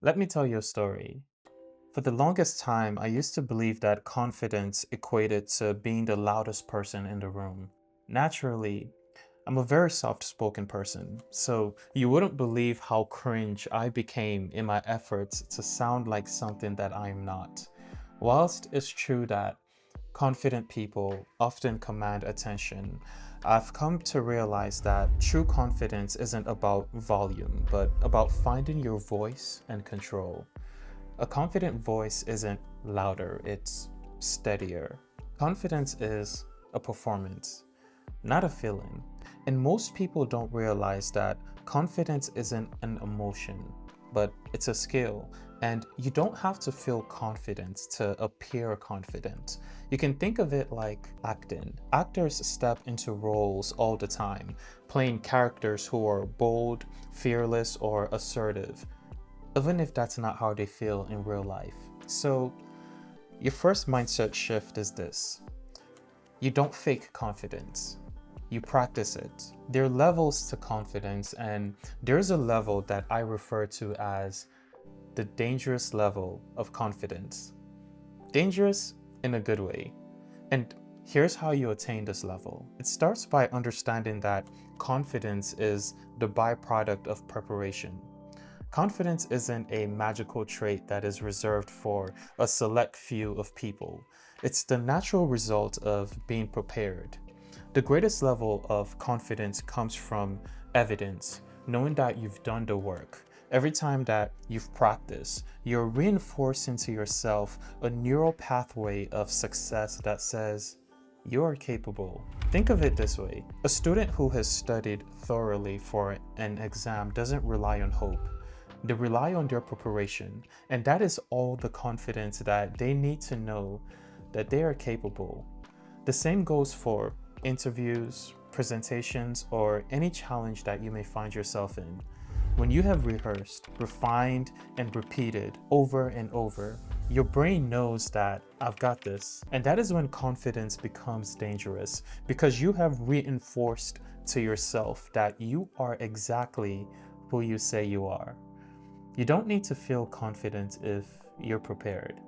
Let me tell you a story. For the longest time, I used to believe that confidence equated to being the loudest person in the room. Naturally, I'm a very soft spoken person, so you wouldn't believe how cringe I became in my efforts to sound like something that I'm not. Whilst it's true that confident people often command attention, I've come to realize that true confidence isn't about volume, but about finding your voice and control. A confident voice isn't louder, it's steadier. Confidence is a performance, not a feeling. And most people don't realize that confidence isn't an emotion, but it's a skill. And you don't have to feel confident to appear confident. You can think of it like acting. Actors step into roles all the time, playing characters who are bold, fearless, or assertive, even if that's not how they feel in real life. So, your first mindset shift is this: you don't fake confidence, you practice it. There are levels to confidence, and there's a level that I refer to as the dangerous level of confidence. Dangerous in a good way. And here's how you attain this level. It starts by understanding that confidence is the byproduct of preparation. Confidence isn't a magical trait that is reserved for a select few of people. It's the natural result of being prepared. The greatest level of confidence comes from evidence, knowing that you've done the work. Every time that you've practiced, you're reinforcing to yourself a neural pathway of success that says, you are capable. Think of it this way: a student who has studied thoroughly for an exam doesn't rely on hope. They rely on their preparation, and that is all the confidence that they need to know that they are capable. The same goes for interviews, presentations, or any challenge that you may find yourself in. When you have rehearsed, refined, and repeated over and over, your brain knows that I've got this. And that is when confidence becomes dangerous, because you have reinforced to yourself that you are exactly who you say you are. You don't need to feel confident if you're prepared,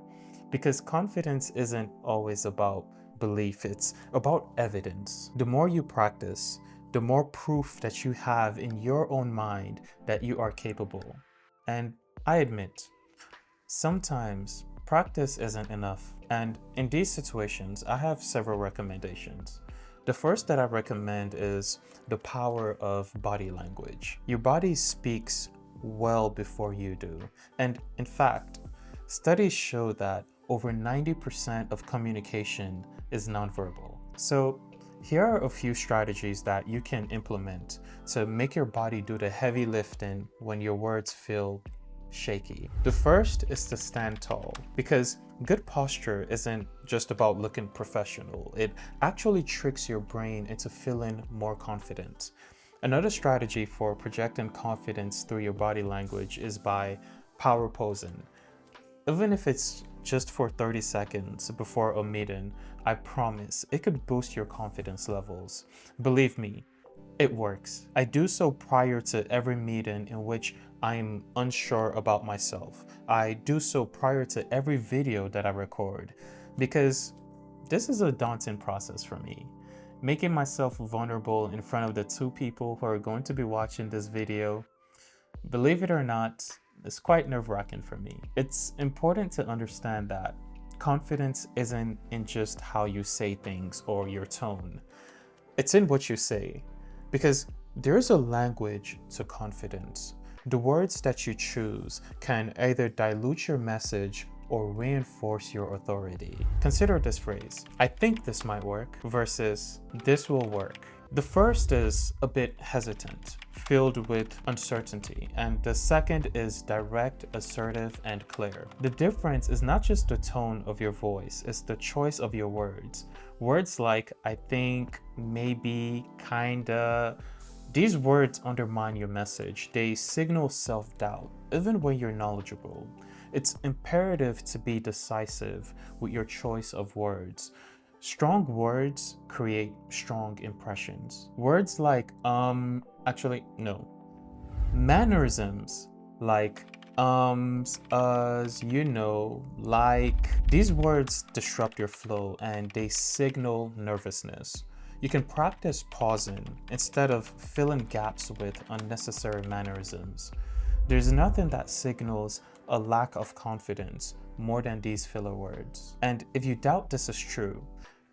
because confidence isn't always about belief, it's about evidence. The more you practice, the more proof that you have in your own mind that you are capable. And I admit, sometimes practice isn't enough. And in these situations, I have several recommendations. The first that I recommend is the power of body language. Your body speaks well before you do. And in fact, studies show that over 90% of communication is nonverbal. So here are a few strategies that you can implement to make your body do the heavy lifting when your words feel shaky. The first is to stand tall, because good posture isn't just about looking professional. It actually tricks your brain into feeling more confident. Another strategy for projecting confidence through your body language is by power posing. Even if it's just for 30 seconds before a meeting, I promise it could boost your confidence levels. Believe me, it works. I do so prior to every meeting in which I'm unsure about myself. I do so prior to every video that I record, because this is a daunting process for me. Making myself vulnerable in front of the two people who are going to be watching this video, believe it or not, is quite nerve-wracking for me. It's important to understand that confidence isn't in just how you say things or your tone. It's in what you say, because there's a language to confidence. The words that you choose can either dilute your message or reinforce your authority. Consider this phrase: I think this might work, versus this will work. The first is a bit hesitant, filled with uncertainty, and the second is direct, assertive, and clear. The difference is not just the tone of your voice, it's the choice of your words. Words like I think, maybe, kinda, these words undermine your message. They signal self-doubt, even when you're knowledgeable. It's imperative to be decisive with your choice of words. Strong words create strong impressions. Words like, actually, no. Mannerisms like As you know, like these words disrupt your flow and they signal nervousness. You can practice pausing instead of filling gaps with unnecessary mannerisms. There's nothing that signals a lack of confidence more than these filler words. And if you doubt this is true,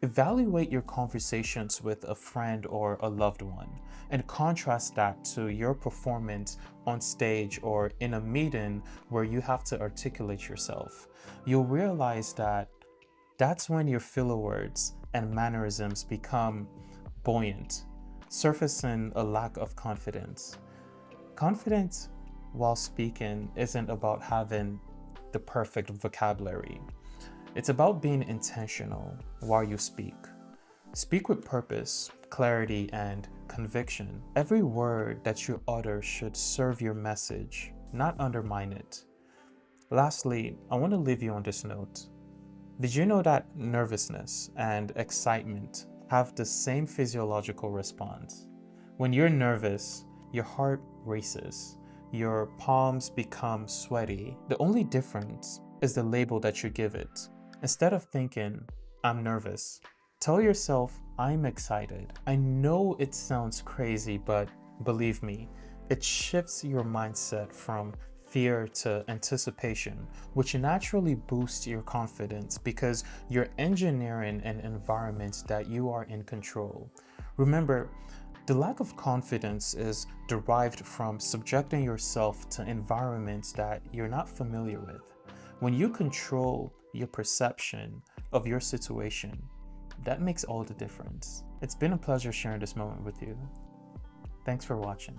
evaluate your conversations with a friend or a loved one and contrast that to your performance on stage or in a meeting where you have to articulate yourself. You'll realize that that's when your filler words and mannerisms become buoyant, surfacing a lack of confidence. Confidence while speaking isn't about having the perfect vocabulary. It's about being intentional while you speak. Speak with purpose, clarity, and conviction. Every word that you utter should serve your message, not undermine it. Lastly, I want to leave you on this note. Did you know that nervousness and excitement have the same physiological response? When you're nervous, your heart races, your palms become sweaty. The only difference is the label that you give it. Instead of thinking, I'm nervous, tell yourself, I'm excited. I know it sounds crazy, but believe me, it shifts your mindset from fear to anticipation, which naturally boosts your confidence because you're engineering an environment that you are in control. Remember, the lack of confidence is derived from subjecting yourself to environments that you're not familiar with. When you control your perception of your situation, that makes all the difference. It's been a pleasure sharing this moment with you. Thanks for watching.